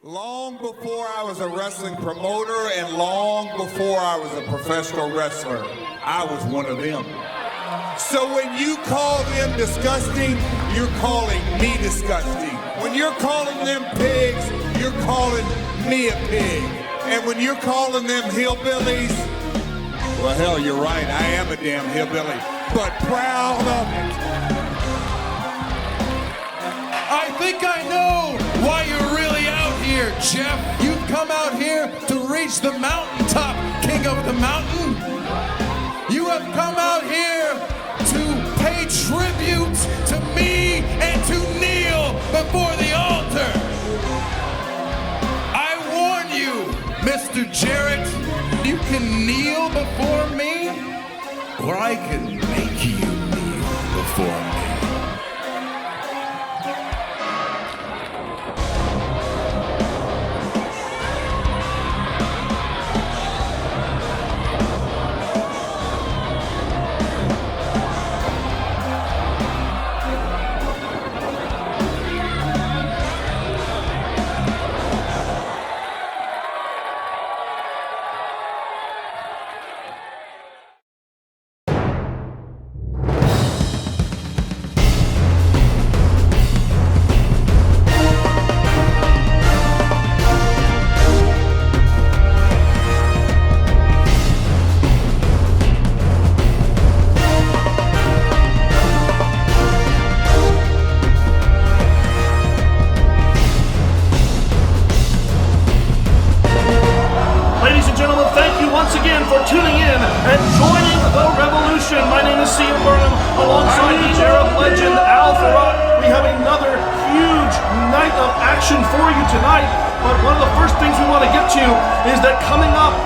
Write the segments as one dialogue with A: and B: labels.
A: Long before I was a wrestling promoter and long before I was a professional wrestler, I was one of them. So when you call them disgusting, you're calling me disgusting. When you're calling them pigs, you're calling me a pig. And when you're calling them hillbillies, well, hell, you're right, I am a damn hillbilly, but proud of it.
B: I think I know why you're really out here, Jeff. You've come out here to reach the mountaintop, king of the mountain. You have come out here to pay tribute to me and to kneel before the altar. I warn you, Mr. Jarrett, you can kneel before me, or I can make you kneel before me.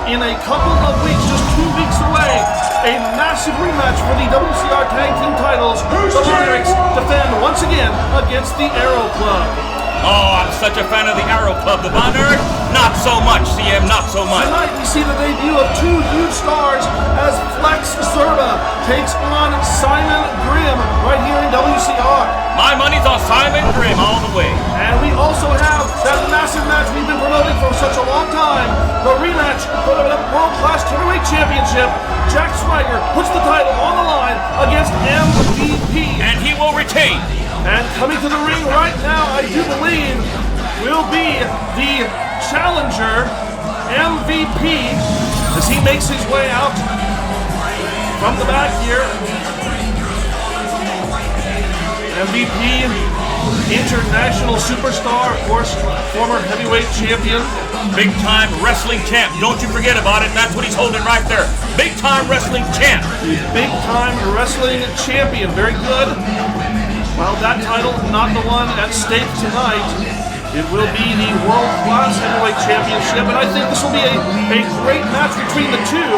C: In a couple of weeks, just 2 weeks away, a massive rematch for the WCR Tag Team titles. The Monarchs defend once again against the Arrow Club.
D: Oh, I'm such a fan of the Arrow Club. The Von Erich, not so much. CM, not so much.
C: Tonight we see the debut of two huge stars as Flex Zerba takes on Simon Grimm right here in WCR.
D: My money's on Simon Grimm all the way.
C: And we also have that massive match we've been promoting for such a long time, the rematch for the World Class Heavyweight Championship. Jack Swagger puts the title on the line against MVP.
D: And he will retain.
C: And coming to the ring right now, I do believe, will be the challenger, MVP, as he makes his way out from the back here. MVP, international superstar, of course, former heavyweight champion.
D: Big time wrestling champ. Don't you forget about it. That's what he's holding right there. Big time wrestling champ.
C: Big time wrestling champion. Very good. Well, that title, not the one at stake tonight. It will be the World Class Heavyweight Championship, and I think this will be a great match between the two,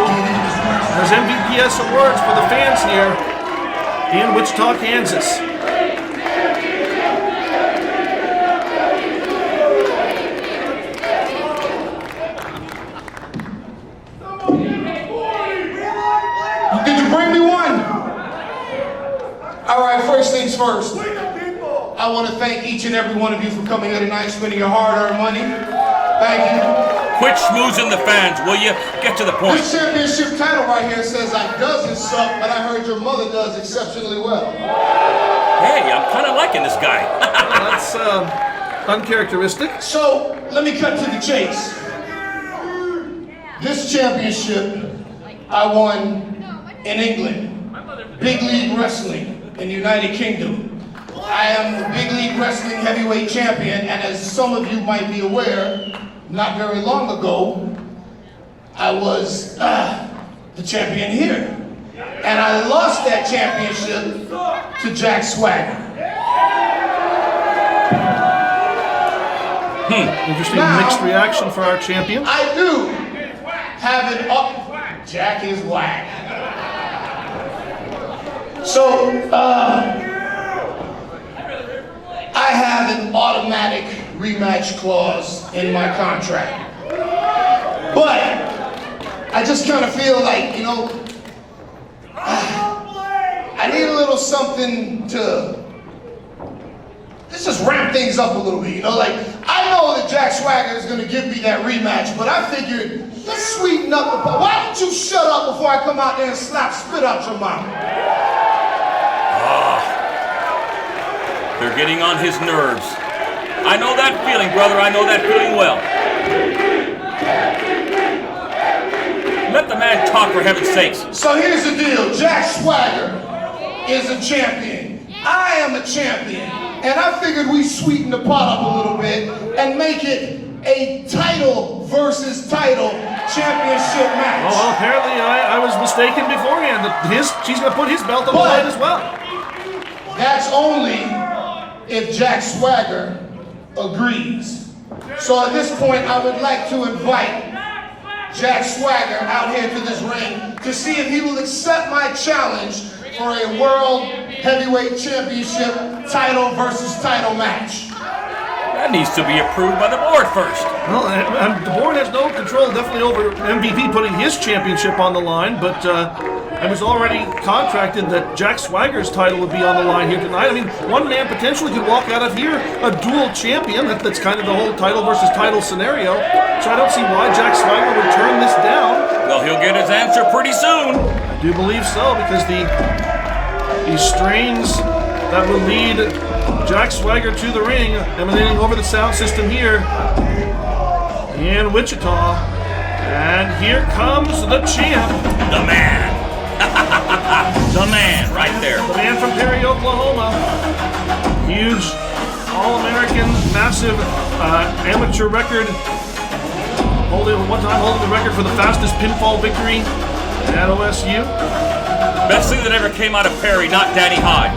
C: as MVP has some words for the fans here in Wichita, Kansas.
E: Did you bring me one? All right, first things first. I want to thank each and every one of you for coming here tonight, spending your hard-earned money. Thank you.
D: Quit schmoozing the fans, will you? Get to the point.
E: This championship title right here says I doesn't suck, but I heard your mother does exceptionally well.
D: Hey, I'm kind of liking this guy.
C: That's uncharacteristic.
E: So, let me cut to the chase. This championship I won in England. Big League Wrestling in the United Kingdom. I am the Big League Wrestling Heavyweight Champion, and as some of you might be aware, not very long ago, I was the champion here. And I lost that championship to Jack Swagger.
C: Interesting
E: Now,
C: mixed reaction for our champion.
E: I do have an Jack is whack. So, I have an automatic rematch clause in my contract. But I just kind of feel like, you know, I need a little something to let's just ramp things up a little bit, you know, like I know that Jack Swagger is going to give me that rematch, but I figured, let's sweeten up the pot. Why don't you shut up before I come out there and slap spit out your mouth?
D: They're getting on his nerves. I know that feeling, brother. I know that feeling well. Let the man talk, for heaven's sakes.
E: So here's the deal. Jack Swagger is a champion. I am a champion. And I figured we sweeten the pot up a little bit and make it a title versus title championship match.
C: Well, apparently I was mistaken beforehand. She's going to put his belt on the line as well.
E: That's only if Jack Swagger agrees. So at this point, I would like to invite Jack Swagger out here to this ring to see if he will accept my challenge for a World Heavyweight Championship title versus title match.
D: That needs to be approved by the board first.
C: Well, the board has no control definitely over MVP putting his championship on the line, but I was already contracted that Jack Swagger's title would be on the line here tonight. I mean, one man potentially could walk out of here a dual champion. That's kind of the whole title versus title scenario. So I don't see why Jack Swagger would turn this down.
D: Well, he'll get his answer pretty soon.
C: I do believe so, because the strains that will lead Jack Swagger to the ring, emanating over the sound system here in Wichita. And here comes the champ.
D: The man. The man, right there.
C: The man from Perry, Oklahoma. Huge All-American, massive amateur record. One time holding the record for the fastest pinfall victory at OSU.
D: Best thing that ever came out of Perry, not Danny Hodge.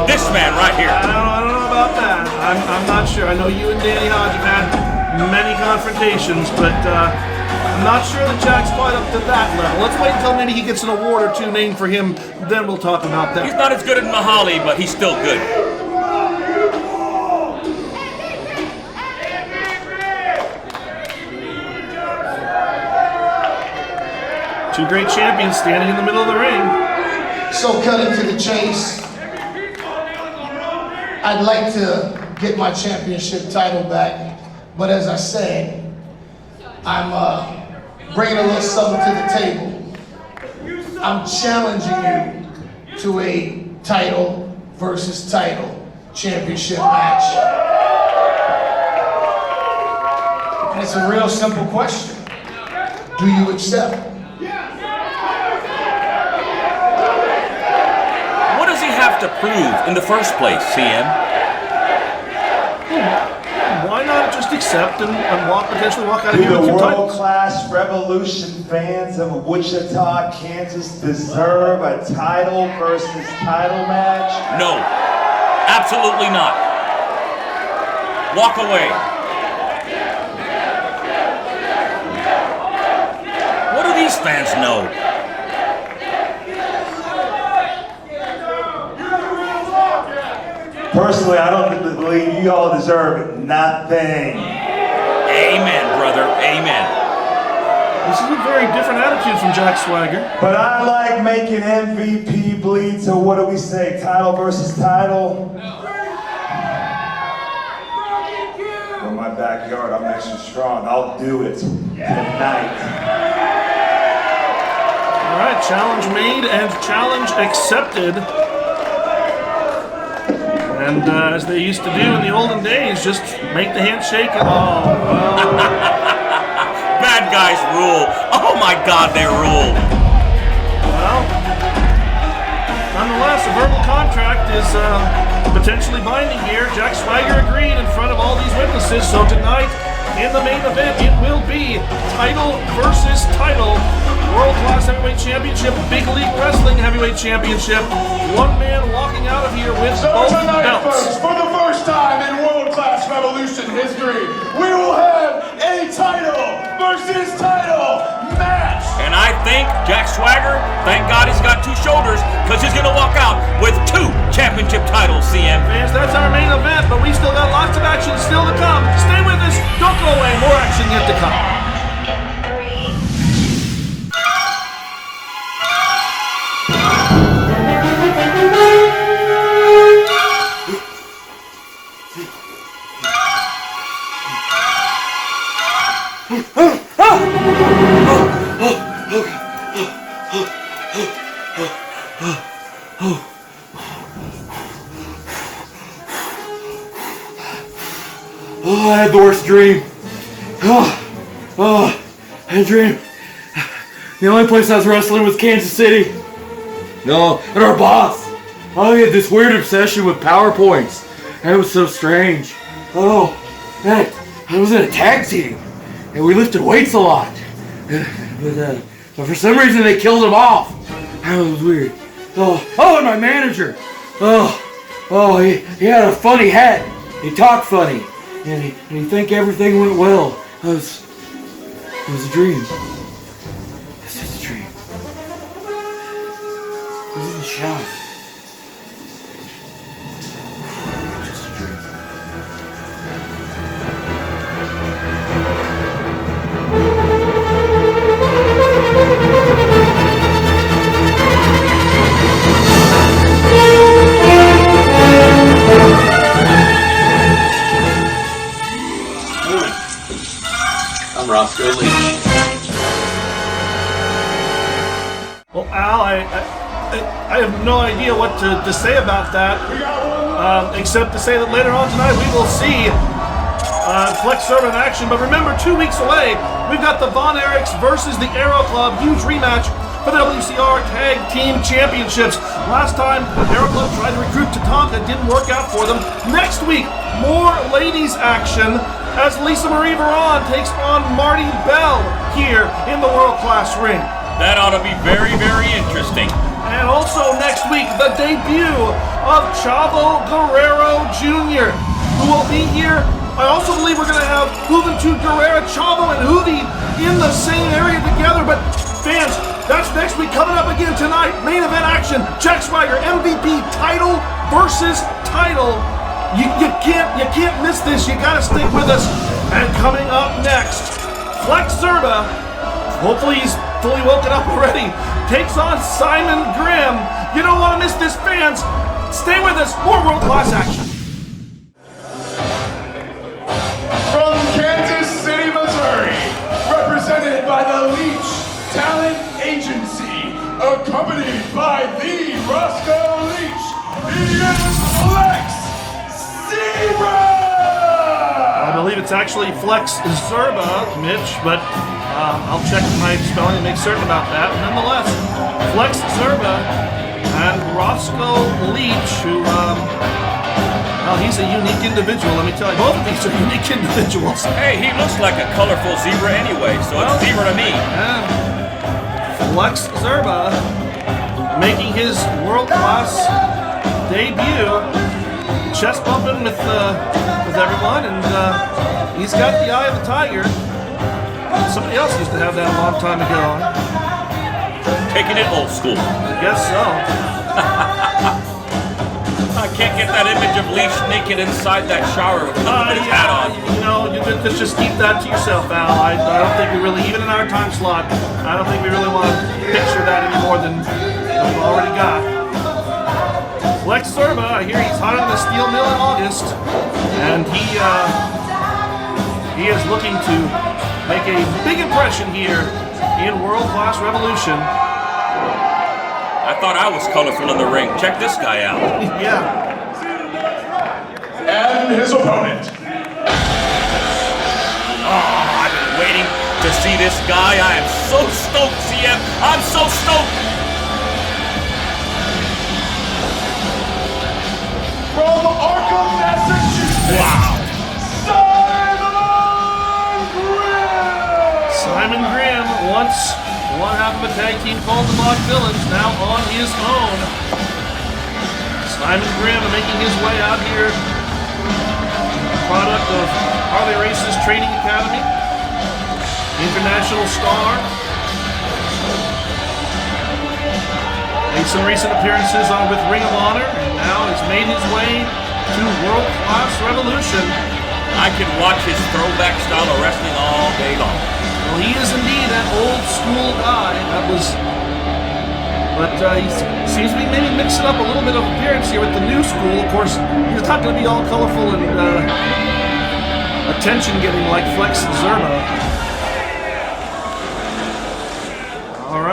D: This man right here.
C: I don't know about that. I'm not sure. I know you and Danny Hodge have had many confrontations, but I'm not sure that Jack's quite up to that level. Let's wait until maybe he gets an award or two named for him, then we'll talk about that.
D: He's not as good as Mahali, but he's still good.
C: Two great champions standing in the middle of the ring.
E: So cutting to the chase, I'd like to get my championship title back, but as I said, I'm bringing a little something to the table. I'm challenging you to a title versus title championship match. And it's a real simple question. Do you accept?
D: What does he have to prove in the first place, CM?
C: Why not just accept and potentially walk out of
F: Do
C: here
F: the
C: with your title?
F: world-class Revolution fans of Wichita, Kansas deserve a title versus title match?
D: No. Absolutely not. Walk away. What do these fans know?
F: Personally, I don't believe you all deserve nothing.
D: Amen, brother. Amen.
C: This is a very different attitude from Jack Swagger.
F: But I like making MVP bleed, so what do we say? Title versus title? In my backyard, I'm extra strong. I'll do it tonight.
C: All right, challenge made and challenge accepted. And as they used to do in the olden days, just make the handshake and
D: Bad guys rule. Oh my God, they rule.
C: Well, nonetheless, a verbal contract is potentially binding here. Jack Swagger agreed in front of all these witnesses. So tonight, in the main event, it will be title versus title. World Class Heavyweight Championship, Big League Wrestling Heavyweight Championship. One man walking out of here with both belts.
E: For the first time in World Class Revolution history, we will have a title versus title match.
D: And I think Jack Swagger, thank God he's got two shoulders, because he's going to walk out with two championship titles, CM.
C: Fans, that's our main event, but we still got lots of action still to come. Stay with us. Don't go away. More action yet to come.
G: Oh, I had the worst dream. I had a dream. The only place I was wrestling was Kansas City. No, and our boss. Oh, he had this weird obsession with PowerPoints. And it was so strange. Oh, man, I was in a tag team. And we lifted weights a lot. But for some reason they killed him off. That was weird. Oh, and my manager. He had a funny hat. He talked funny. And he think everything went well. It was a dream. It's just a dream. I was in the shower. Just a dream.
H: I'm Roscoe Leach.
C: Well, Al, I have no idea what to say about that, except to say that later on tonight we will see Flex Serba in action. But remember, 2 weeks away, we've got the Von Erichs versus the Aero Club, huge rematch for the WCR Tag Team Championships. Last time, Aero Club tried to recruit Tatanka, didn't work out for them. Next week, more ladies action as Lisa Marie Varon takes on Marty Bell here in the World Class Ring.
D: That ought to be very, very interesting.
C: And also next week, the debut of Chavo Guerrero Jr., who will be here. I also believe we're going to have Juventud Guerrera, Chavo, and Juvi in the same area together. But fans, that's next week. Coming up again tonight, main event action. Jack Swagger, MVP, title versus title. You can't miss this. You got to stick with us. And coming up next, Flex Serba, hopefully he's fully woken up already, takes on Simon Grimm. You don't want to miss this, fans. Stay with us. More World Class action.
I: From Kansas City, Missouri, represented by the Leach Talent Agency, accompanied by the Roscoe Leach, he is Flex Serba!
C: I believe it's actually Flex Serba, Mitch, but I'll check my spelling and make certain about that. Nonetheless, Flex Serba and Roscoe Leach, who, well, he's a unique individual, let me tell you. Both of these are unique individuals.
D: Hey, he looks like a colorful zebra anyway, so it's zebra to me.
C: Flex Serba making his world-class debut, chest bumping with everyone, and he's got the eye of the tiger. Somebody else used to have that a long time ago.
D: Taking it old school.
C: I guess so.
D: I can't get that image of Leach naked inside that shower with his hat on.
C: You know, just keep that to yourself, Al. I don't think we really, even in our time slot, I don't think we really want to picture that any more than we've already got. Flex Serba, I hear he's hot in the steel mill in August, and he is looking to make a big impression here in World Class Revolution.
D: I thought I was colorful in the ring. Check this guy out.
C: Yeah.
I: And his opponent.
D: Oh, I've been waiting to see this guy. I am so stoked, CM. I'm so stoked.
I: From Arkham, Massachusetts.
D: Wow.
C: Simon Grimm, once one half of a tag team called the Black Villains, now on his own. Simon Grimm making his way out here, product of Harley Race's Training Academy, international star. Made some recent appearances with Ring of Honor, and now has made his way to World Class Revolution.
D: I can watch his throwback style of wrestling all day long.
C: Well, he is indeed that old school guy. But he seems to be maybe mixing up a little bit of appearance here with the new school. Of course, he's not going to be all colorful and attention-getting like Flex Serba.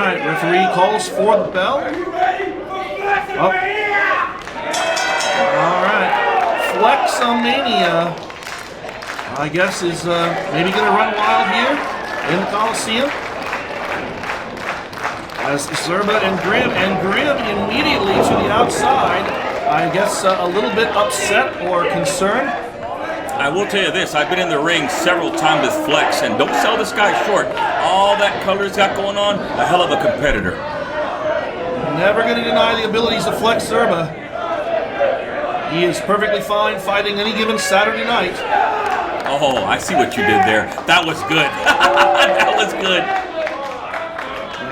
C: right, referee calls for the bell. Oh. All right, Flexomania, I guess, is maybe going to run wild here in the Coliseum. As Zerba and Grim immediately to the outside, I guess a little bit upset or concerned.
D: I will tell you this, I've been in the ring several times with Flex, and don't sell this guy short. All that color he's got going on, a hell of a competitor.
C: Never going to deny the abilities of Flex Zerba. He is perfectly fine fighting any given Saturday night.
D: Oh, I see what you did there. That was good. That was good.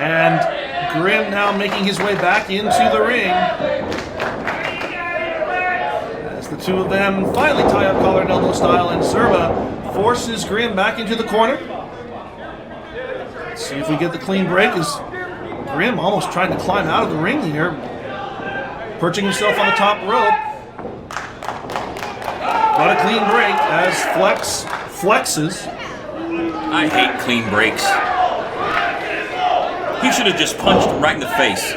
C: And Grim now making his way back into the ring. As the two of them finally tie up collar and elbow style, and Zerba forces Grim back into the corner. Let's see if we get the clean break, as Grim almost trying to climb out of the ring here, perching himself on the top rope. Got a clean break as Flex flexes.
D: I hate clean breaks. He should have just punched him right in the face.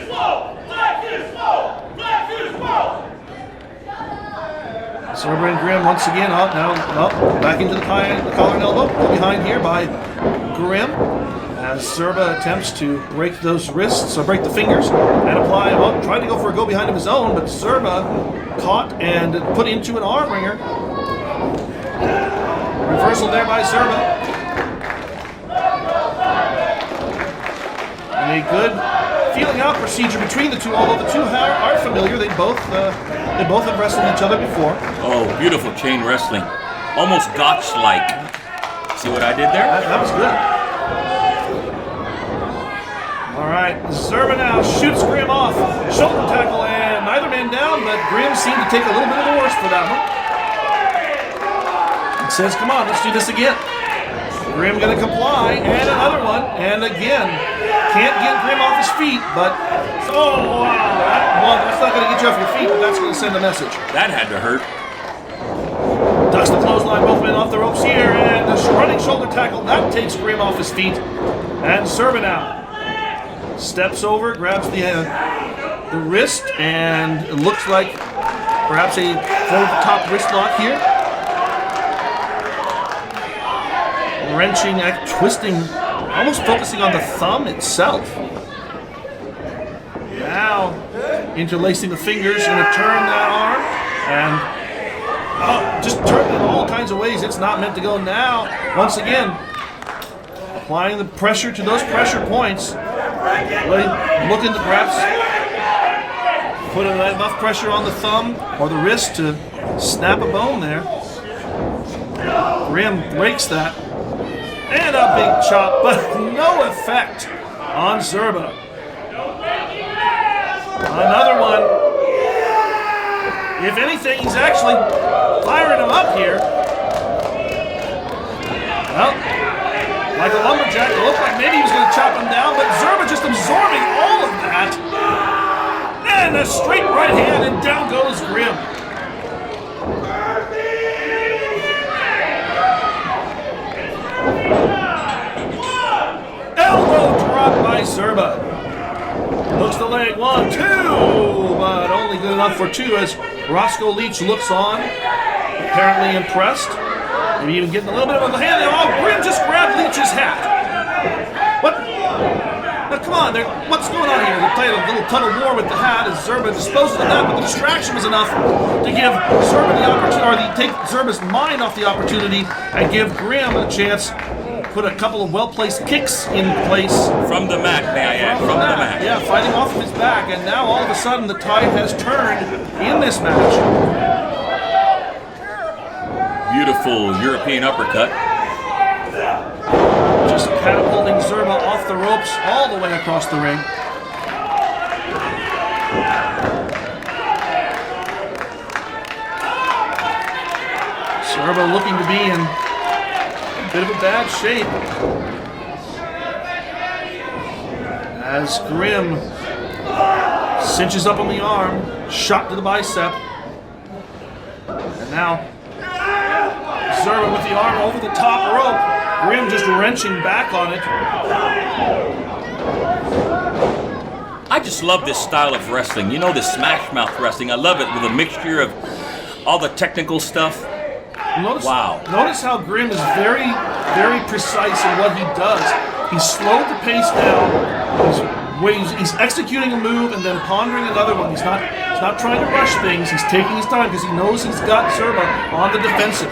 C: Zerba and Grim once again up, back into the collar and elbow. Behind here by Grim as Zerba attempts to break those wrists, or break the fingers, and apply, tried to go for a go behind of his own, but Zerba caught and put into an arm wringer. Reversal there by Zerba. And a good feeling out procedure between the two, although the two are familiar. They both have wrestled each other before.
D: Oh, beautiful chain wrestling. Almost Gotch-like. See what I did there?
C: That was good. All right, Zerba now shoots Grim off. Shoulder tackle, and neither man down, but Grim seemed to take a little bit of the worst for that one. It says, come on, let's do this again. Grim gonna comply, and another one, and again. Can't get Grim off his feet, but, oh wow, that's not gonna get you off your feet, but that's gonna send a message.
D: That had to hurt.
C: Ducks the clothesline, both men off the ropes here, and the running shoulder tackle, that takes Grim off his feet. And Zerba now steps over, grabs the wrist, and it looks like perhaps a top wrist lock here. Wrenching, twisting, almost focusing on the thumb itself. Now, interlacing the fingers, going to turn that arm, and just turn it in all kinds of ways. It's not meant to go now. Once again, applying the pressure to those pressure points. Looking to perhaps put enough pressure on the thumb or the wrist to snap a bone there. Grim breaks that. And a big chop, but no effect on Zerba. Another one. If anything, he's actually firing him up here. Well, like a lumberjack, it looked like maybe he was going to chop him down, but Zerba just absorbing all of that. And a straight right hand, and down goes Grim. Elbow drop by Zerba. Hooks the leg, 1, 2, but only good enough for 2 as Roscoe Leach looks on, apparently impressed. Maybe even getting a little bit of a hand. Oh, Grim just grabbed Leach's hat. What? Now, come on, what's going on here? They're playing a little tug of war with the hat as Zerba disposes of that, but the distraction was enough to give Zerba the opportunity, or take Zerba's mind off the opportunity and give Grim a chance. Put a couple of well-placed kicks in place.
D: From the mat, may I add, from the mat.
C: Yeah, fighting off of his back, and now all of a sudden the tide has turned in this match.
D: Beautiful European uppercut.
C: Just catapulting Zerba off the ropes all the way across the ring. Zerba looking to be in a bit of a bad shape. As Grim cinches up on the arm, shot to the bicep. And now Zerba with the arm over the top rope. Grim just wrenching back on it.
D: I just love this style of wrestling. You know, this smash mouth wrestling. I love it with a mixture of all the technical stuff. Wow.
C: Notice how Grimm is very, very precise in what he does. He's slowed the pace down. He's executing a move and then pondering another one. He's not trying to rush things. He's taking his time because he knows he's got Zerba on the defensive.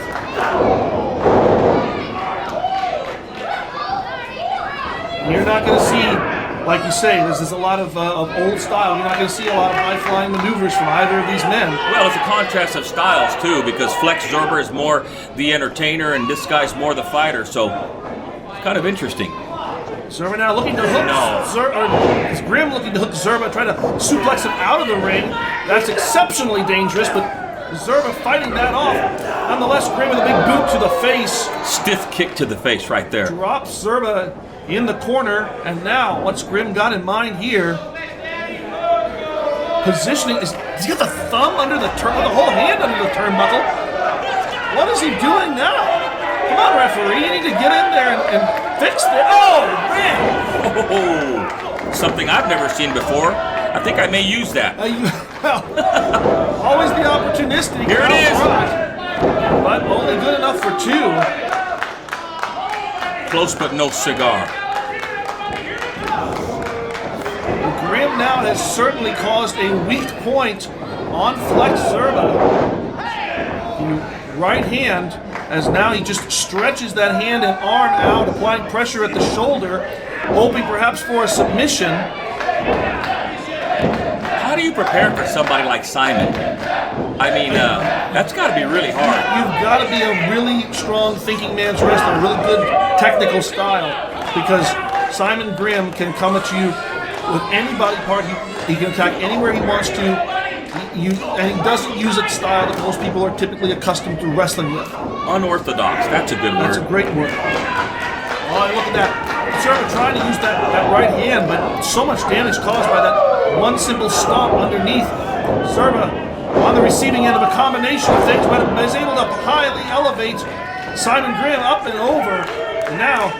C: And you're not going to see, like you say, this is a lot of old style. You're not going to see a lot of high-flying maneuvers from either of these men.
D: Well, it's a contrast of styles, too, because Flex Zerber is more the entertainer and this guy's more the fighter, so it's kind of interesting.
C: Zerba now looking to hook is Grimm looking to hook Zerba, trying to suplex him out of the ring. That's exceptionally dangerous, but Zerba fighting that off. Nonetheless, Grimm with a big boot to the face.
D: Stiff kick to the face right there.
C: Drops Zerba in the corner, and now what's Grimm got in mind here? Positioning, does he got the thumb under the whole hand under the turnbuckle? What is he doing now? Come on, referee, you need to get in there and fix it. Oh, man!
D: Oh, something I've never seen before. I think I may use that.
C: Always be opportunistic.
D: Here it is.
C: But only good enough for two.
D: Close but no cigar.
C: Grimm now has certainly caused a weak point on Flex Zerba. Right hand, as now he just stretches that hand and arm out, applying pressure at the shoulder, hoping perhaps for a submission.
D: How do you prepare for somebody like Simon? I mean, that's got to be really hard.
C: You've got to be a really strong thinking man's wrestler, a really good technical style, because Simon Grimm can come at you with any body part. He can attack anywhere he wants to. And he doesn't use a style that most people are typically accustomed to wrestling with.
D: Unorthodox, that's a good word.
C: That's a great word. Oh, look at that. Zerba trying to use that right hand, but so much damage caused by that one simple stomp underneath. Zerba on the receiving end of a combination of things, but is able to highly elevate Simon Grimm up and over. And now,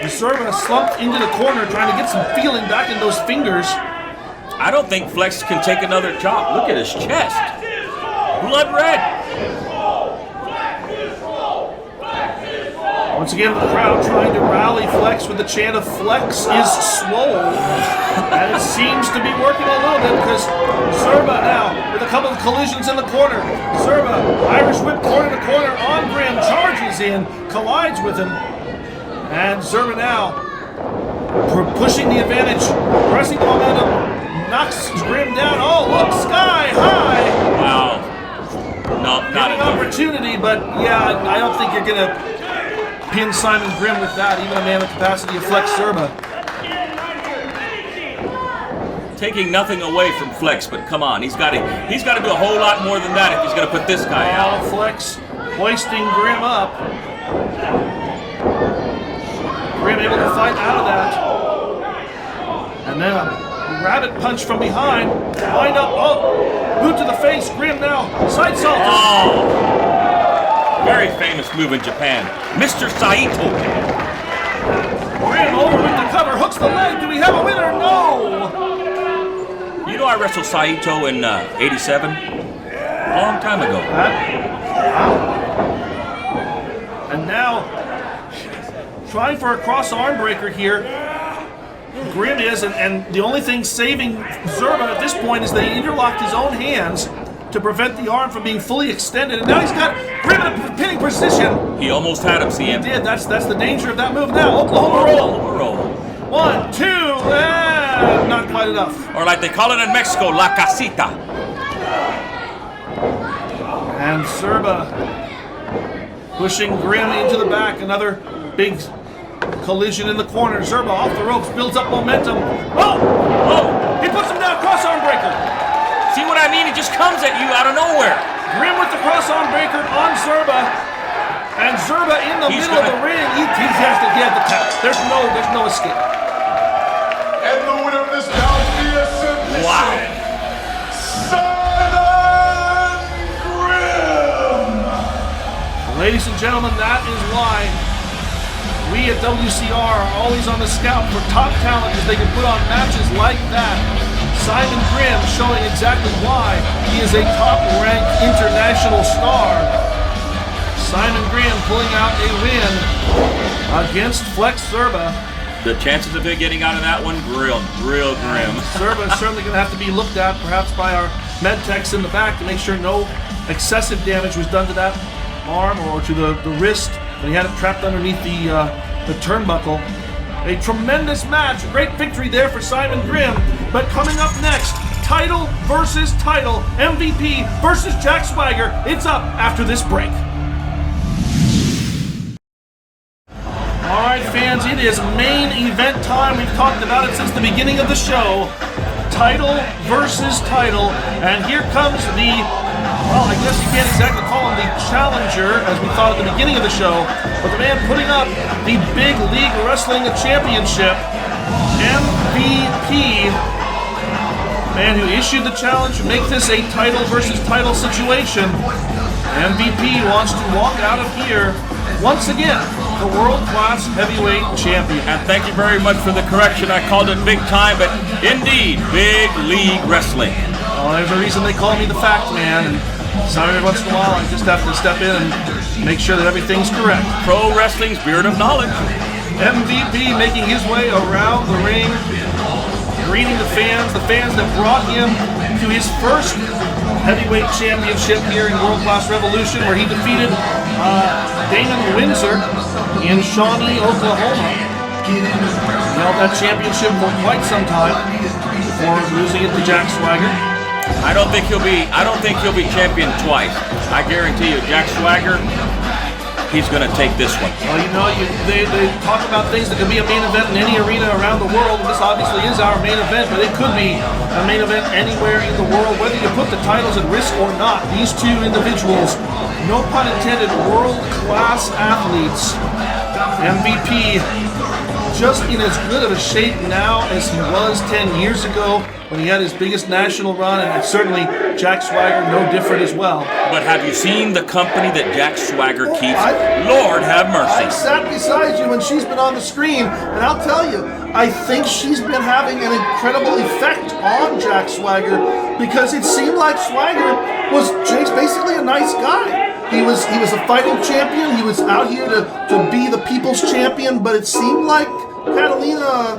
C: Zerba slumped into the corner, trying to get some feeling back in those fingers.
D: I don't think Flex can take another chop. Look at his chest. Blood red.
C: Once again, the crowd trying to rally Flex with the chant of Flex is swole. And it seems to be working a little bit because Zerba now with a couple of collisions in the corner. Zerba, Irish whip corner to corner on Grimm, charges in, collides with him. And Zerba now pushing the advantage, pressing the momentum. Knocks Grimm down. Oh, look, sky high.
D: Wow. No, not
C: an
D: enough.
C: opportunity, but yeah, I don't think you're going to pin Simon Grimm with that, even a man of the capacity of Flex Zerba.
D: Taking nothing away from Flex, but come on, he's got to do a whole lot more than that if he's going to put this guy out.
C: Flex hoisting Grimm up. Grimm able to fight out of that. And then rabbit punch from behind. Wind up. Oh, boot to the face. Grimm now. Side salt.
D: Oh. Very famous move in Japan. Mr. Saito.
C: Grimm over with the cover. Hooks the leg. Do we have a winner? No.
D: You know I wrestled Saito in 87? A long time ago.
C: And now, trying for a cross arm breaker here. Grimm is, and the only thing saving Zerba at this point is that he interlocked his own hands to prevent the arm from being fully extended, and now he's got Grimm in a pinning position.
D: He almost had him, see him?
C: He did. That's the danger of that move now. Oklahoma roll. 1, 2, and not quite enough.
D: Or like they call it in Mexico, La Casita.
C: And Zerba pushing Grimm into the back. Another big collision in the corner. Zerba off the ropes, builds up momentum. Oh! Oh! He puts him down, cross-arm breaker.
D: See what I mean? It just comes at you out of nowhere.
C: Grimm with the cross-arm breaker on Zerba. And Zerba in the middle of the ring. He has to get the tap. There's no escape.
I: And the winner of this bout via submission.
D: Wow.
I: Simon Grimm.
C: Ladies and gentlemen, that is why we we at WCR are always on the scout for top talent because they can put on matches like that. Simon Grimm showing exactly why he is a top-ranked international star. Simon Grimm pulling out a win against Flex Serba.
D: The chances of it getting out of that one, real grim.
C: Serba is certainly going to have to be looked at, perhaps by our med techs in the back, to make sure no excessive damage was done to that arm or to the wrist when he had it trapped underneath the turnbuckle. A tremendous match, a great victory there for Simon Grimm. But coming up next, title versus title, MVP versus Jack Swagger. It's up after this break. All right, fans, it is main event time. We've talked about it since the beginning of the show. Title versus title, and here comes the, well, I guess you can't exactly call him the challenger, as we thought at the beginning of the show, but the man putting up the Big League Wrestling Championship, MVP, man who issued the challenge to make this a title versus title situation. MVP wants to walk out of here once again the world-class heavyweight champion.
D: And thank you very much for the correction. I called it big time, but indeed, Big League Wrestling.
C: Well, there's a reason they call me the Fact Man, and so every once in a while I just have to step in and make sure that everything's correct.
D: Pro Wrestling's Beard of Knowledge.
C: MVP making his way around the ring, greeting the fans that brought him to his first heavyweight championship here in World Class Revolution, where he defeated Damon Windsor in Shawnee, Oklahoma. He held that championship for quite some time before losing it to Jack Swagger.
D: I don't think he'll be champion twice. I guarantee you, Jack Swagger, he's going to take this one.
C: Well, you know, they talk about things that could be a main event in any arena around the world, and this obviously is our main event, but it could be a main event anywhere in the world, whether you put the titles at risk or not. These two individuals, no pun intended, world-class athletes. MVP just in as good of a shape now as he was 10 years ago when he had his biggest national run, and certainly Jack Swagger no different as well.
D: But have you seen the company that Jack Swagger keeps? Lord have mercy.
C: I sat beside you when she's been on the screen, and I'll tell you, I think she's been having an incredible effect on Jack Swagger, because it seemed like Swagger was basically a nice guy. He was a fighting champion. He was out here to be the people's champion, but it seemed like Catalina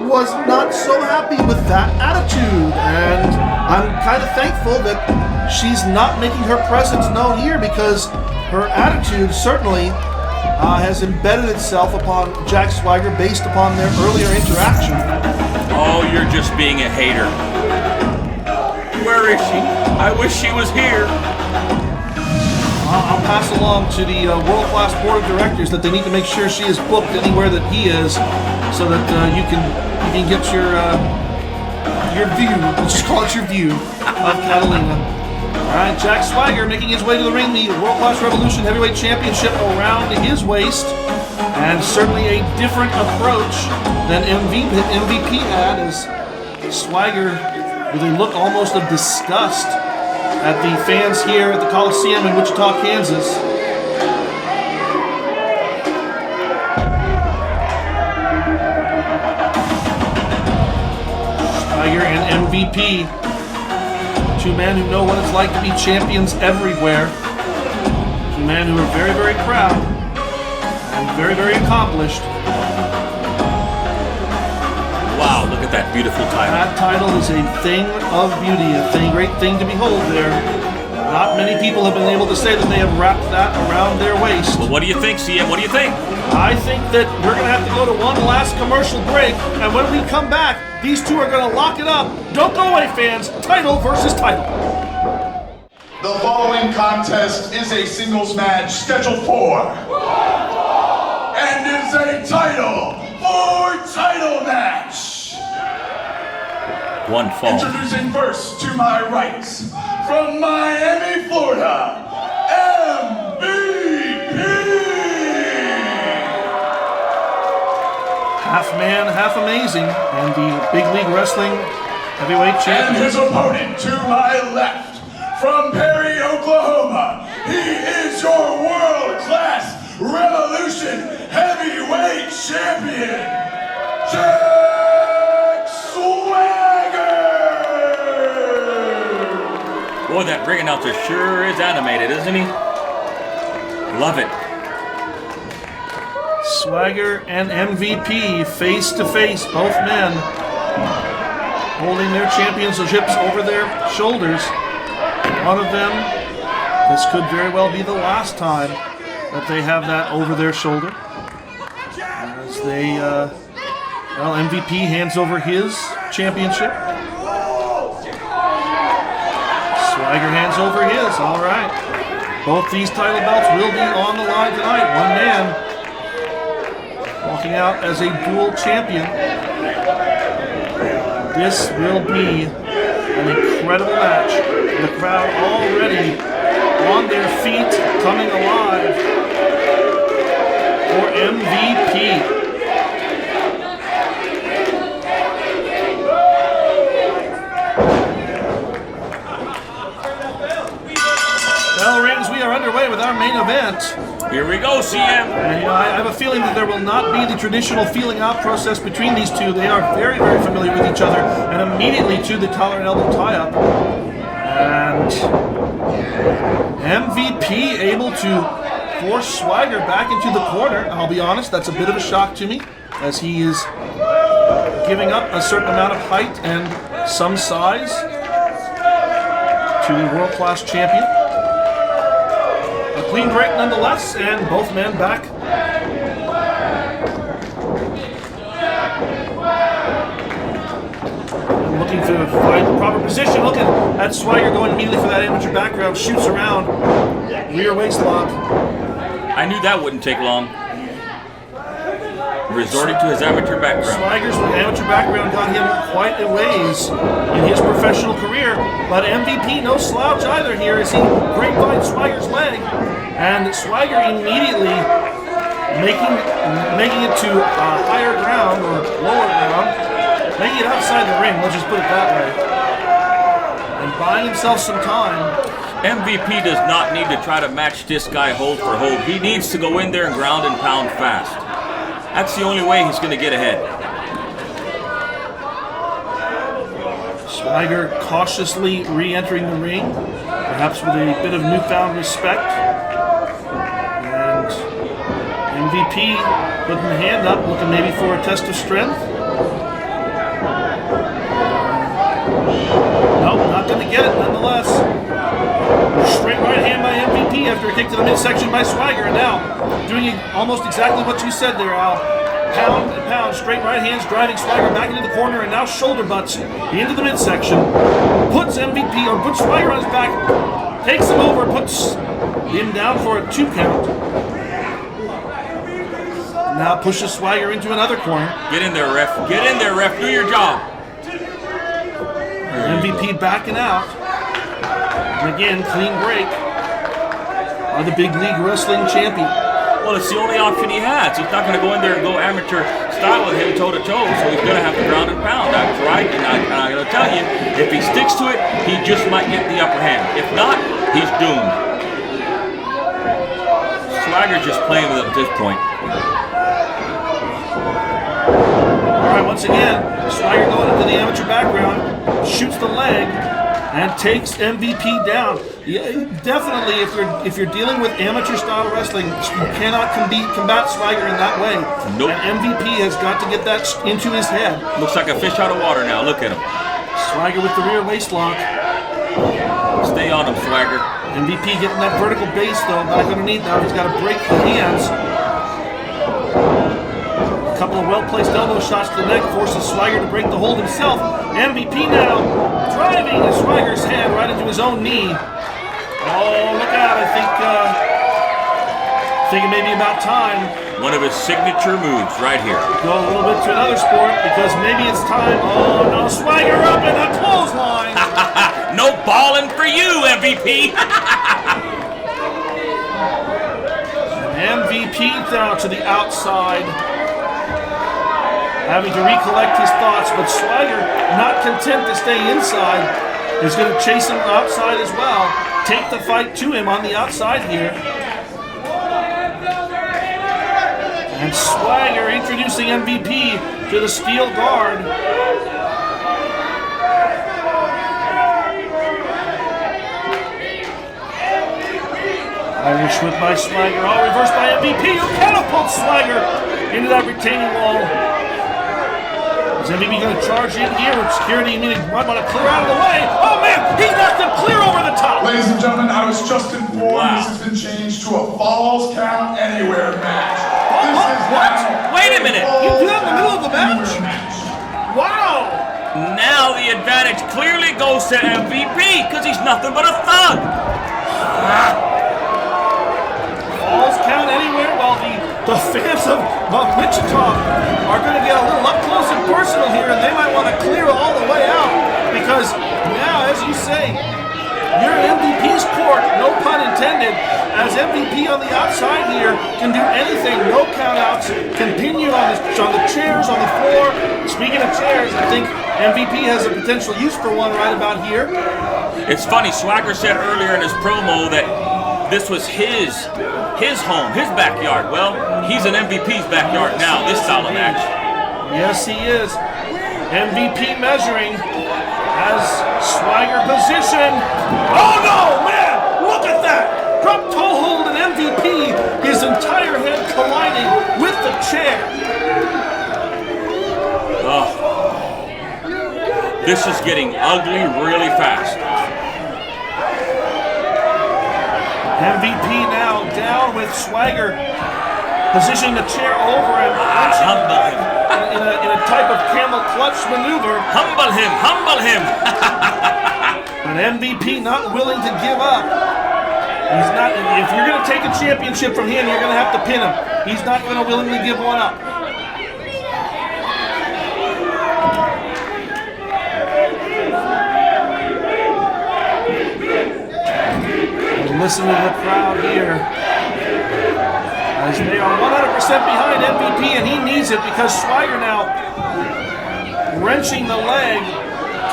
C: was not so happy with that attitude, and I'm kind of thankful that she's not making her presence known here, because her attitude certainly has embedded itself upon Jack Swagger based upon their earlier interaction.
D: Oh, you're just being a hater. Where is she? I wish she was here.
C: I'll pass along to the world-class board of directors that they need to make sure she is booked anywhere that he is, so that you can get your view. Let's just call it your view of Catalina. All right, Jack Swagger making his way to the ring, the World Class Revolution Heavyweight Championship around his waist, and certainly a different approach than MVP had, as Swagger with a look almost of disgust at the fans here at the Coliseum in Wichita, Kansas. Swagger and MVP, two men who know what it's like to be champions everywhere. Two men who are very, very proud and very, very accomplished.
D: Wow, look at that beautiful title.
C: That title is a thing of beauty, a great thing to behold there. Not many people have been able to say that they have wrapped that around their waist.
D: Well, what do you think, CM? What do you think?
C: I think that we're going to have to go to one last commercial break, and when we come back, these two are going to lock it up. Don't go away, fans. Title versus title.
I: The following contest is a singles match scheduled for and is a title for title match.
D: One fall.
I: Introducing first to my right, from Miami, Florida, MVP.
C: Half man, half amazing, and the Big League Wrestling Heavyweight Champion.
I: And his opponent to my left, from Perry, Oklahoma, he is your world-class Revolution Heavyweight Heavyweight Champion, Jack Swagger!
D: Boy, that ring announcer sure is animated, isn't he? Love it.
C: Swagger and MVP face to face, both men holding their championships over their shoulders. One of them, this could very well be the last time that they have that over their shoulder. As they, MVP hands over his championship. Swagger hands over his, all right. Both these title belts will be on the line tonight. One man walking out as a dual champion. This will be an incredible match. The crowd already on their feet, coming alive for MVP. Bell rings, we are underway with our main event.
D: Here we go, CM.
C: And, I have a feeling that there will not be the traditional feeling out process between these two. They are very, very familiar with each other, and immediately to the collar and elbow tie-up. And MVP able to force Swagger back into the corner. I'll be honest, that's a bit of a shock to me, as he is giving up a certain amount of height and some size to the world-class champion. A clean break nonetheless, and both men back. And looking to find the proper position. Looking at Swagger going immediately for that amateur background, shoots around, rear waist lock.
D: I knew that wouldn't take long. Resorting to his amateur background.
C: Swagger's amateur background got him quite a ways in his professional career, but MVP no slouch either here as he grapevines Swagger's leg, and Swagger immediately making it to higher ground or lower ground, making it outside the ring, let's just put it that way, and buying himself some time.
D: MVP does not need to try to match this guy hold for hold. He needs to go in there and ground and pound fast. That's the only way he's going to get ahead.
C: Swagger cautiously re-entering the ring, perhaps with a bit of newfound respect. And MVP putting the hand up, looking maybe for a test of strength. Nope, not going to get it nonetheless. Straight right hand by MVP after a kick to the midsection by Swagger, and now doing almost exactly what you said there, Al. Pound and pound, straight right hands driving Swagger back into the corner, and now shoulder butts into the midsection. Puts MVP, or puts Swagger on his back, takes him over, puts him down for a 2 count. Now pushes Swagger into another corner.
D: Get in there, ref. Get in there, ref. Do your job.
C: MVP backing out. And again, clean break by the Big League Wrestling champion.
D: Well, it's the only option he has. He's not going to go in there and go amateur style with him toe-to-toe, so he's going to have to ground and pound. That's right, and I'm going to tell you, if he sticks to it, he just might get the upper hand. If not, he's doomed. Swagger's just playing with him at this point.
C: All right, once again, Swagger going into the amateur background, shoots the leg, and takes MVP down. Yeah, definitely, if you're dealing with amateur style wrestling, you cannot combat Swagger in that way.
D: Nope.
C: And MVP has got to get that into his head.
D: Looks like a fish out of water now. Look at him.
C: Swagger with the rear waist lock.
D: Stay on him, Swagger.
C: MVP getting that vertical base though, back underneath now. He's got to break the hands. A couple of well-placed elbow shots to the neck forces Swagger to break the hold himself. MVP now driving Swagger's hand right into his own knee. Oh, look out. I think it may be about time.
D: One of his signature moves right here.
C: Go a little bit to another sport because maybe it's time. Oh, no. Swagger up in a clothesline.
D: No balling for you, MVP.
C: MVP down to the outside, having to recollect his thoughts, but Swagger, not content to stay inside, is going to chase him outside as well. Take the fight to him on the outside here. And And Swagger introducing MVP to the steel guard. Irish whip by Swagger, all reversed by MVP, who catapults Swagger into that retaining wall. Is MVP going to charge in here with security? You mean he might want to clear out of the way? Oh man, he knocked him clear over the top!
I: Ladies and gentlemen, I was just informed this has been changed to a Falls Count Anywhere match.
D: What? Wait a minute!
C: You do that in the middle of the match? Wow!
D: Now the advantage clearly goes to MVP because he's nothing but a thug.
C: Falls Count Anywhere, while the fans of Wichita are going to get a little up close and personal here, and they might want to clear all the way out because now, as you say, you're in MVP's court, no pun intended, as MVP on the outside here can do anything, no countouts, continue on the chairs, on the floor. Speaking of chairs, I think MVP has a potential use for one right about here.
D: It's funny, Swagger said earlier in his promo that this was his home, his backyard. Well, he's in MVP's backyard now, this style of match.
C: Yes, he is. MVP measuring as Swagger position. Oh no, man! Look at that! Drop toe hold and MVP, his entire head colliding with the chair.
D: Oh. This is getting ugly really fast.
C: MVP now down with Swagger, positioning the chair over him,
D: Humble him.
C: in a type of camel clutch maneuver.
D: Humble him, humble him.
C: An MVP not willing to give up. He's not. If you're going to take a championship from him, you're going to have to pin him. He's not going to willingly give one up. Listen to the crowd here as they are 100% behind MVP, and he needs it because Swagger now wrenching the leg,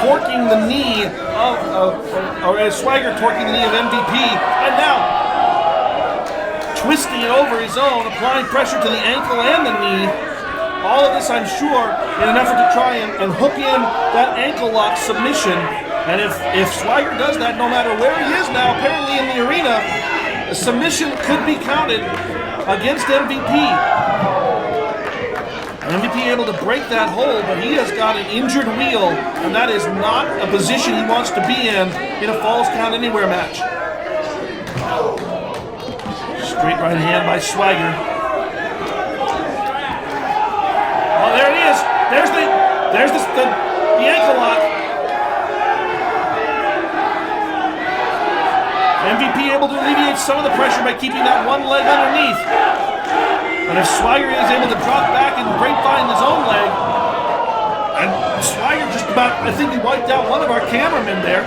C: torquing the knee or Swagger torquing the knee of MVP, and now twisting it over his own, applying pressure to the ankle and the knee. All of this, I'm sure, in an effort to try and hook in that ankle lock submission. And if Swagger does that, no matter where he is now, apparently in the arena, a submission could be counted against MVP. MVP able to break that hold, but he has got an injured wheel, and that is not a position he wants to be in a Falls Count Anywhere match. Straight right hand by Swagger. Oh, there it is. There's the ankle lock. MVP able to alleviate some of the pressure by keeping that one leg underneath. And if Swagger is able to drop back and grapevine his own leg, and Swagger just about, I think he wiped out one of our cameramen there.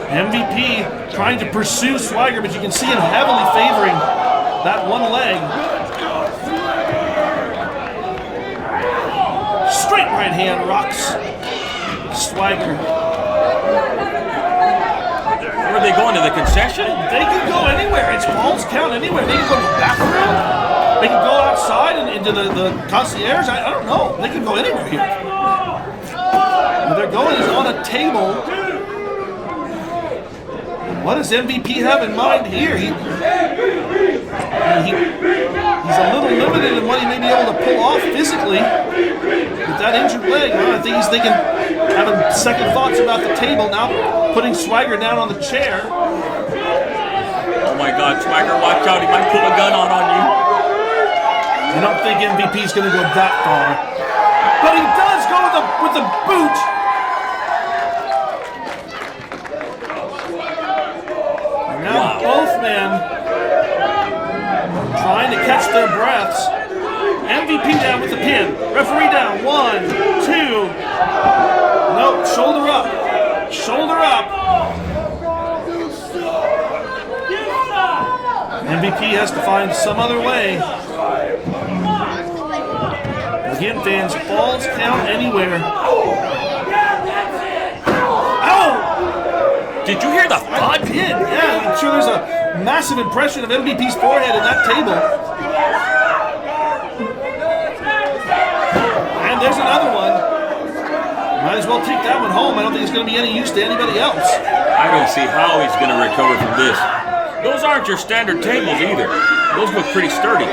C: MVP trying to pursue Swagger, but you can see him heavily favoring that one leg. Straight right hand rocks Swagger.
D: Where are they going, to the concession?
C: They can go anywhere. It's Falls Count Anywhere. They can go to the bathroom. They can go outside and into the concierge. I don't know. They can go anywhere here. Where they're going is on a table. What does MVP have in mind here? He's a little limited in what he may be able to pull off physically with that injured leg. I think he's thinking, having second thoughts about the table now, putting Swagger down on the chair.
D: Oh my God, Swagger, watch out! He might pull a gun on you.
C: I don't think MVP's going to go that far, but he does go with the boot. Now both men trying to catch their breaths. MVP down with the pin. Referee down. 1, 2. Nope. Shoulder up. Shoulder up. MVP has to find some other way. Again, fans, Falls Count Anywhere. Ow!
D: Did you hear the thud?
C: I did, yeah. I'm sure there's a massive impression of MVP's forehead in that table. And there's another one. Might as well take that one home. I don't think it's going to be any use to anybody else.
D: I don't see how he's going to recover from this. Those aren't your standard tables either. Those look pretty sturdy.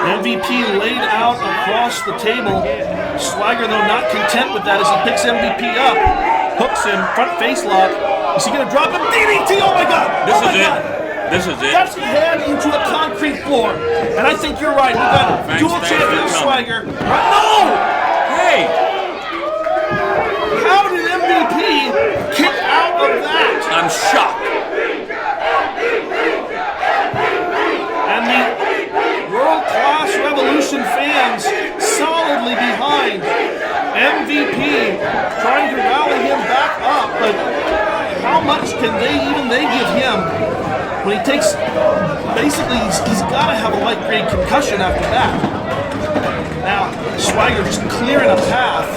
C: MVP laid out across the table. Swagger, though, not content with that as he picks MVP up, hooks him, front face lock. Is he going to drop him? DDT! Oh my God!
D: This
C: oh
D: is
C: my
D: it.
C: God.
D: This is it.
C: That's head into a concrete floor. And I think you're right. We got dual champion Swagger. No!
D: Hey!
C: How did MVP kick out of that?
D: I'm shocked.
C: And the world-class Revolution fans solidly behind MVP, trying to rally him back up, but how much can they give him when he takes, basically he's got to have a light grade concussion after that. Now, Swagger just clearing a path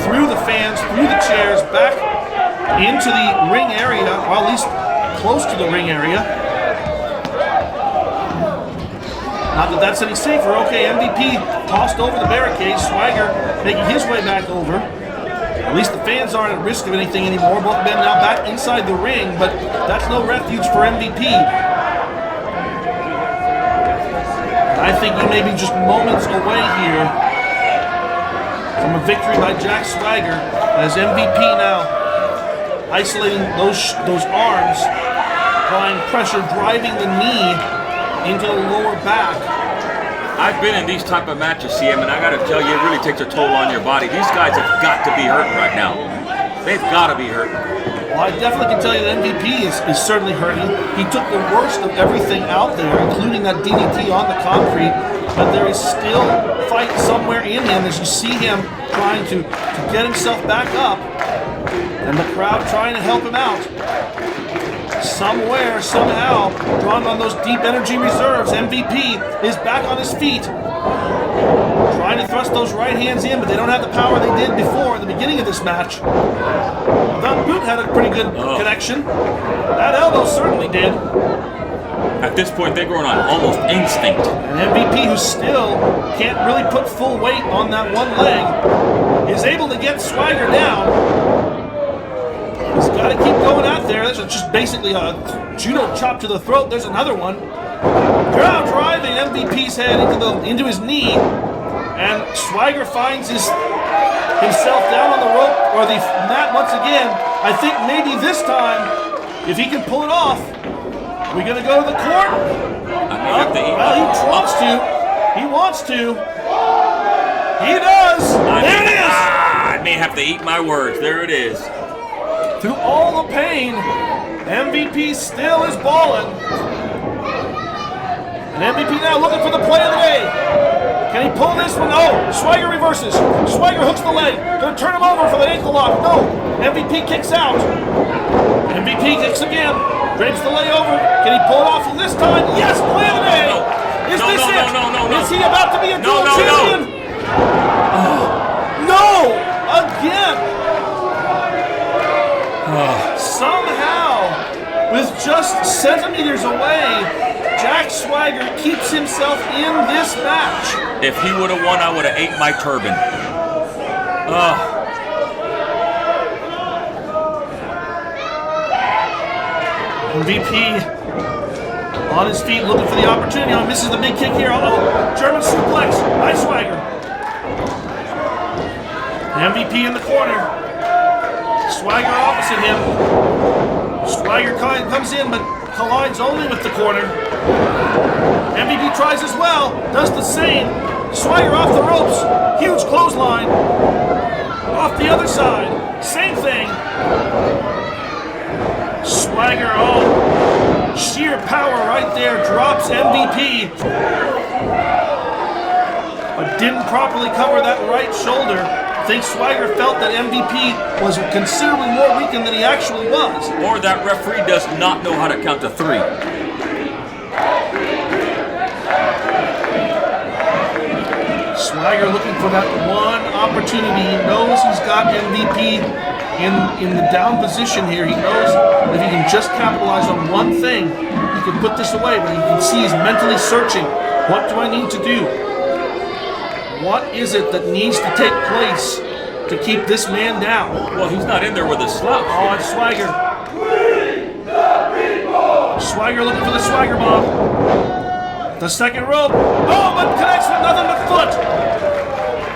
C: through the fans, through the chairs, back into the ring area, or at least close to the ring area. Not that that's any safer. Okay, MVP tossed over the barricade. Swagger making his way back over. At least the fans aren't at risk of anything anymore. Both men now back inside the ring, but that's no refuge for MVP. I think we may be just moments away here from a victory by Jack Swagger, as MVP now isolating those arms, applying pressure, driving the knee into the lower back.
D: I've been in these type of matches, CM, and I got to tell you, it really takes a toll on your body. These guys have got to be hurting right now. They've got to be hurting.
C: Well, I definitely can tell you that MVP is certainly hurting. He took the worst of everything out there, including that DDT on the concrete, but there is still fight somewhere in him as you see him trying to get himself back up, and the crowd trying to help him out. Somewhere, somehow, drawing on those deep energy reserves, MVP is back on his feet. Trying to thrust those right hands in, but they don't have the power they did before at the beginning of this match. That boot had a pretty good connection. That elbow certainly did.
D: At this point, they're going on almost instinct.
C: And MVP, who still can't really put full weight on that one leg, is able to get Swagger down. He's got to keep going out there. That's just basically a judo chop to the throat. There's another one. Crowd driving MVP's head into his knee, and Swagger finds himself down on the rope or the mat once again. I think maybe this time, if he can pull it off, we're gonna go to the court. Well, he wants to. He wants to. He does. There it is.
D: I may have to eat my words. There it is.
C: Through all the pain, MVP still is balling. And MVP now looking for the play of the day. Can he pull this one? No. Swagger reverses. Swagger hooks the leg. Gonna turn him over for the ankle lock. No. MVP kicks out. MVP kicks again. Drapes the leg over. Can he pull it off this time? Yes, play of the day. Is this it?
D: No.
C: Is he about to be a dual champion? No. Again. Somehow, with just centimeters away, Jack Swagger keeps himself in this match.
D: If he would have won, I would have ate my turban.
C: MVP on his feet, looking for the opportunity. Oh, misses the big kick here. German suplex by Swagger. MVP in the corner. Swagger opposite him. Swagger comes in, but collides only with the corner. MVP tries as well, does the same. Swagger off the ropes, huge clothesline. Off the other side, same thing. Swagger, sheer power right there, drops MVP. But didn't properly cover that right shoulder. I think Swagger felt that MVP was considerably more weakened than he actually was.
D: Or that referee does not know how to count to 3.
C: Swagger looking for that one opportunity. He knows he's got MVP in the down position here. He knows if he can just capitalize on one thing, he can put this away. But you can see he's mentally searching. What do I need to do? What is it that needs to take place to keep this man down?
D: Well, he's not in there with a slouch.
C: Oh, it's Swagger. Swagger looking for the Swagger bomb. The second rope. Oh, but connects with nothing but foot.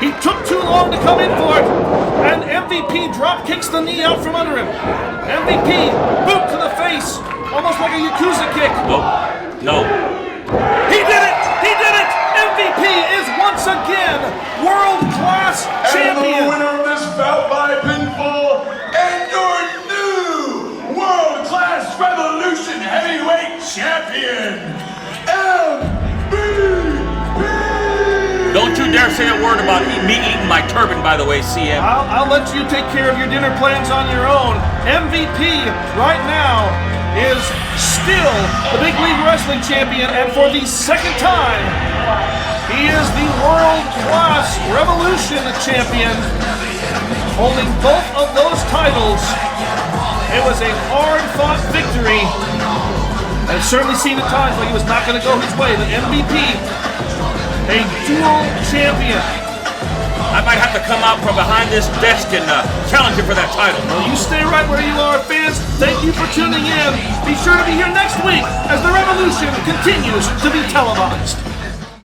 C: He took too long to come in for it. And MVP drop kicks the knee out from under him. MVP, boot to the face. Almost like a Yakuza kick.
D: No.
C: He did it! He did it! MVP is once again world-class champion.
I: And the winner of this bout by pinfall, and your new world-class Revolution heavyweight champion, MVP!
D: Don't you dare say a word about me eating my turban, by the way, CM.
C: I'll let you take care of your dinner plans on your own. MVP right now is still the Big League Wrestling Champion, and for the second time, he is the world-class Revolution Champion, holding both of those titles. It was a hard-fought victory. I've certainly seen at times like he was not going to go his way, but MVP, a dual champion.
D: I might have to come out from behind this desk and challenge him for that title.
C: Well, you stay right where you are, fans. Thank you for tuning in. Be sure to be here next week as the Revolution continues to be televised.